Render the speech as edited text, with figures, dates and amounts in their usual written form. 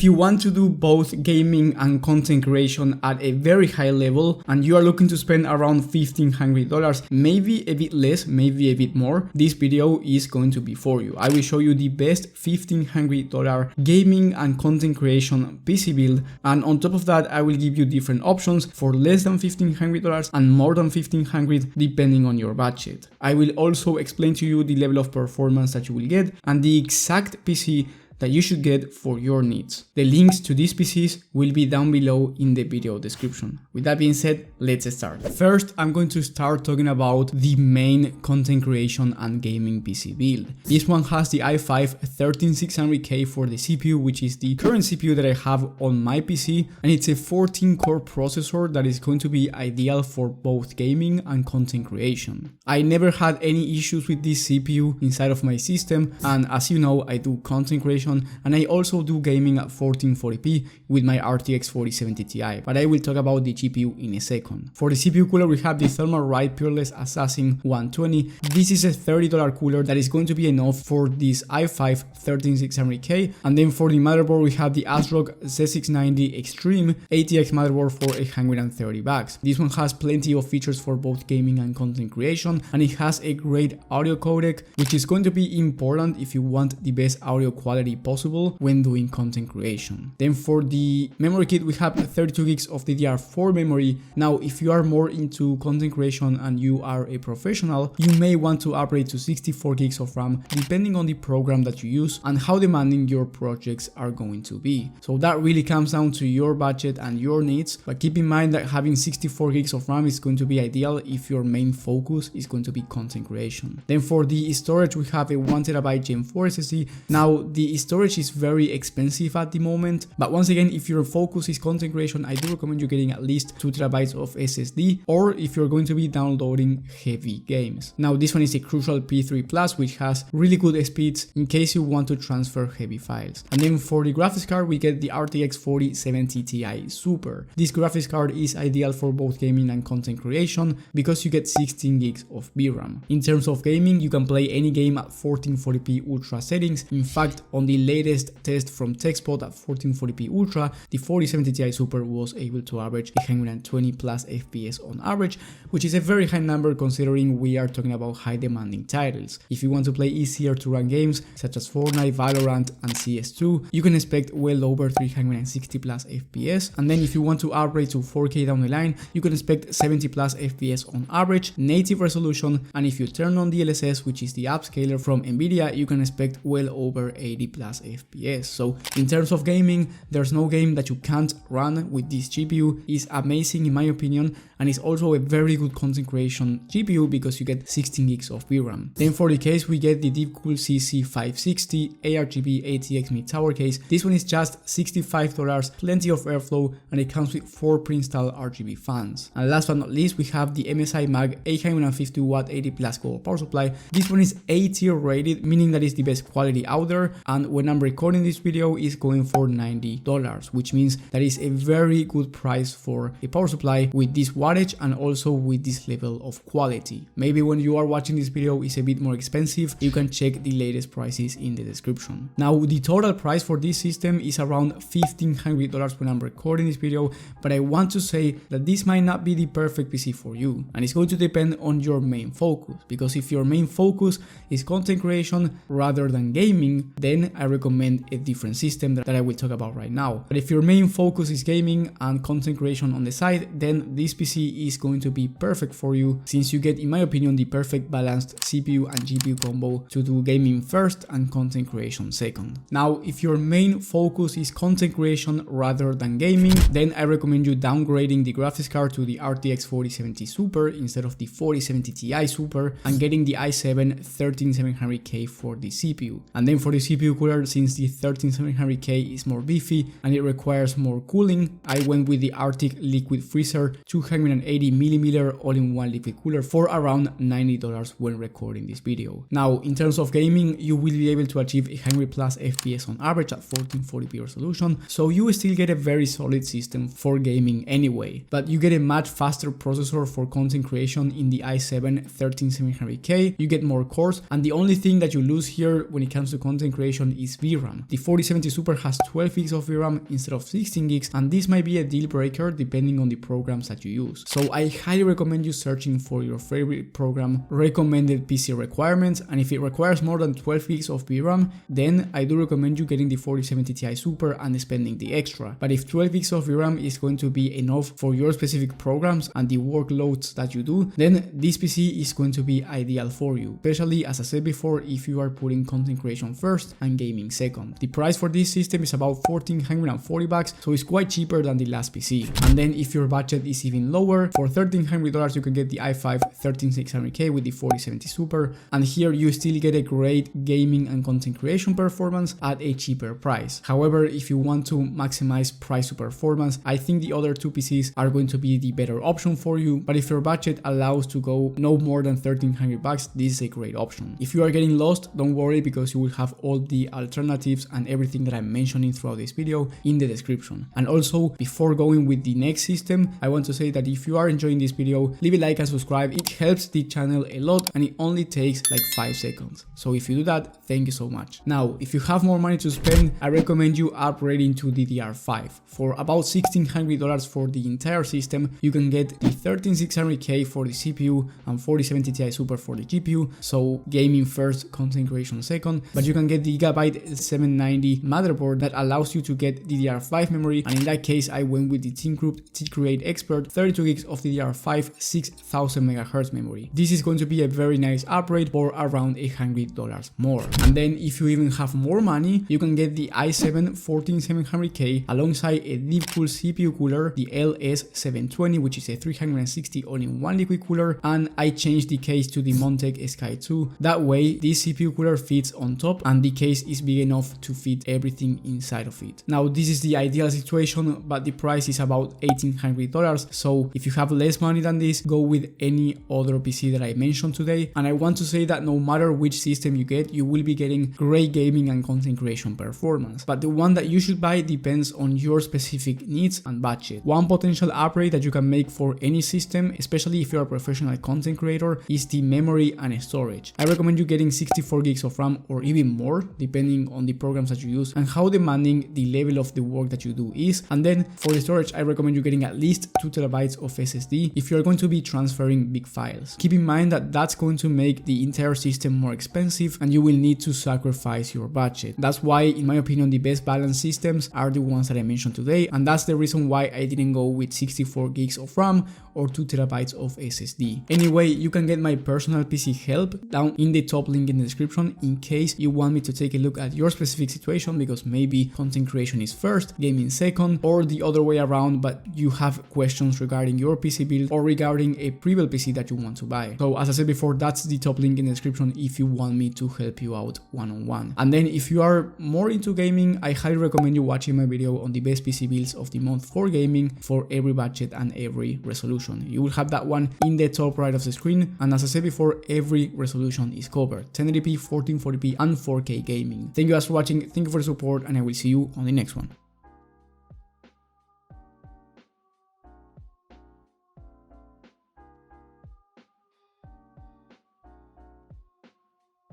if you want to do both gaming and content creation at a very high level and you are looking to spend around $1,500, maybe a bit less, maybe a bit more, this video is going to be for you. I will show you the best $1,500 gaming and content creation PC build, and on top of that I will give you different options for less than $1,500 and more than $1,500 depending on your budget. I will also explain to you the level of performance that you will get and the exact PC that you should get for your needs. The links to these PCs will be down below in the video description. With that being said, let's start. First, I'm going to start talking about the main content creation and gaming PC build. This one has the i5-13600K for the CPU, which is the current CPU that I have on my PC, and it's a 14-core processor that is going to be ideal for both gaming and content creation. I never had any issues with this CPU inside of my system, and as you know, I do content creation and I also do gaming at 1440p with my RTX 4070 Ti, but I will talk about the GPU in a second. For the CPU cooler, we have the Thermalright Peerless Assassin 120. This is a $30 cooler that is going to be enough for this i5-13600K, and then for the motherboard we have the ASRock Z690 Extreme ATX motherboard for $130. This one has plenty of features for both gaming and content creation, and it has a great audio codec, which is going to be important if you want the best audio quality possible when doing content creation. Then for the memory kit, we have 32 gigs of DDR4 memory. Now, if you are more into content creation and you are a professional, you may want to upgrade to 64 gigs of RAM depending on the program that you use and how demanding your projects are going to be. So that really comes down to your budget and your needs, but keep in mind that having 64 gigs of RAM is going to be ideal if your main focus is going to be content creation. Then for the storage, we have a 1TB Gen 4 SSD. Now, the storage is very expensive at the moment, but once again, if your focus is content creation, I do recommend you getting at least 2TB of SSD, or if you're going to be downloading heavy games. Now, this one is a Crucial P3 Plus, which has really good speeds in case you want to transfer heavy files. And then for the graphics card, we get the RTX 4070 Ti Super. This graphics card is ideal for both gaming and content creation because you get 16 gigs of VRAM. In terms of gaming, you can play any game at 1440p ultra settings. In fact, on the latest test from TechSpot at 1440p Ultra, the 4070 Ti Super was able to average 120 plus FPS on average, which is a very high number considering we are talking about high demanding titles. If you want to play easier to run games such as Fortnite, Valorant and CS2, you can expect well over 360 plus FPS, and then if you want to upgrade to 4K down the line, you can expect 70 plus FPS on average, native resolution, and if you turn on DLSS, which is the upscaler from Nvidia, you can expect well over 80 plus FPS. So in terms of gaming, there's no game that you can't run with this GPU. It's amazing in my opinion, and it's also a very good content creation GPU because you get 16 gigs of VRAM. Then for the case, we get the Deepcool CC560 ARGB ATX mid-tower case. This one is just $65, plenty of airflow, and it comes with 4 pre-installed RGB fans. And last but not least, we have the MSI Mag 850 watt 80 plus gold power supply. This one is A tier rated, meaning that it's the best quality out there, and when I'm recording this video is going for $90, which means that is a very good price for a power supply with this wattage and also with this level of quality. Maybe when you are watching this video is a bit more expensive, you can check the latest prices in the description. Now, the total price for this system is around $1,500 when I'm recording this video, but I want to say that this might not be the perfect PC for you, and it's going to depend on your main focus, because if your main focus is content creation rather than gaming, then I recommend a different system that I will talk about right now. But if your main focus is gaming and content creation on the side, then this PC is going to be perfect for you, since you get, in my opinion, the perfect balanced CPU and GPU combo to do gaming first and content creation second. Now, if your main focus is content creation rather than gaming, then I recommend you downgrading the graphics card to the RTX 4070 Super instead of the 4070 Ti Super, and getting the i7-13700K for the CPU. And then for the CPU cooler, since the 13700K is more beefy and it requires more cooling, I went with the Arctic Liquid Freezer 280mm all-in-one liquid cooler for around $90 when recording this video. Now, in terms of gaming, you will be able to achieve 100 plus FPS on average at 1440p resolution, so you still get a very solid system for gaming anyway, but you get a much faster processor for content creation in the i7-13700K, you get more cores, and the only thing that you lose here when it comes to content creation is VRAM. The 4070 Super has 12 gigs of VRAM instead of 16 gigs, and this might be a deal breaker depending on the programs that you use. So I highly recommend you searching for your favorite program, recommended PC requirements, and if it requires more than 12 gigs of VRAM, then I do recommend you getting the 4070 Ti Super and spending the extra. But if 12 gigs of VRAM is going to be enough for your specific programs and the workloads that you do, then this PC is going to be ideal for you, especially as I said before, if you are putting content creation first and gaming second. The price for this system is about $1,440, so it's quite cheaper than the last PC. And then if your budget is even lower, for $1,300 you can get the i5 13600K with the 4070 Super, and here you still get a great gaming and content creation performance at a cheaper price. However, if you want to maximize price to performance, I think the other two PCs are going to be the better option for you, but if your budget allows to go no more than $1,300, this is a great option. If you are getting lost, don't worry, because you will have all the alternatives and everything that I'm mentioning throughout this video in the description. And also, before going with the next system, I want to say that if you are enjoying this video, leave a like and subscribe. It helps the channel a lot and it only takes like 5 seconds. So if you do that, thank you so much. Now, if you have more money to spend, I recommend you upgrading to DDR5. For about $1,600 for the entire system, you can get the 13600K for the CPU and 4070 Ti Super for the GPU, so gaming first, content creation second, but you can get the Gigabyte 790 motherboard that allows you to get DDR5 memory, and in that case I went with the ThinkGroup T-Create Expert 32 gigs of DDR5 6000 MHz memory. This is going to be a very nice upgrade for around $100 more. And then if you even have more money, you can get the i7 14700K alongside a deep cool CPU cooler, the LS720, which is a 360 all-in-one liquid cooler, and I changed the case to the Montex Sky 2. That way this CPU cooler fits on top and the case is big enough to fit everything inside of it. Now this is the ideal situation, but the price is about $1,800, so if you have less money than this, go with any other PC that I mentioned today. And I want to say that no matter which system you get, you will be getting great gaming and content creation performance, but the one that you should buy depends on your specific needs and budget. One potential upgrade that you can make for any system, especially if you're a professional content creator, is the memory and storage. I recommend you getting 64 gigs of RAM or even more, depending on the programs that you use and how demanding the level of the work that you do is. And then for the storage, I recommend you getting at least 2 TB of SSD if you're going to be transferring big files. Keep in mind that that's going to make the entire system more expensive and you will need to sacrifice your budget. That's why, in my opinion, the best balanced systems are the ones that I mentioned today, and that's the reason why I didn't go with 64 gigs of RAM or 2 TB of SSD. Anyway, you can get my personal PC help down in the top link in the description in case you want me to take a look at your specific situation, because maybe content creation is first, gaming second, or the other way around, but you have questions regarding your PC build or regarding a Prebuilt PC that you want to buy. So as I said before, that's the top link in the description if you want me to help you out one-on-one. And then if you are more into gaming, I highly recommend you watching my video on the best PC builds of the month for gaming for every budget and every resolution. You will have that one in the top right of the screen, and as I said before, every resolution is covered: 1080p, 1440p and 4K gaming. Thank you guys for watching, thank you for the support, and I will see you on the next one.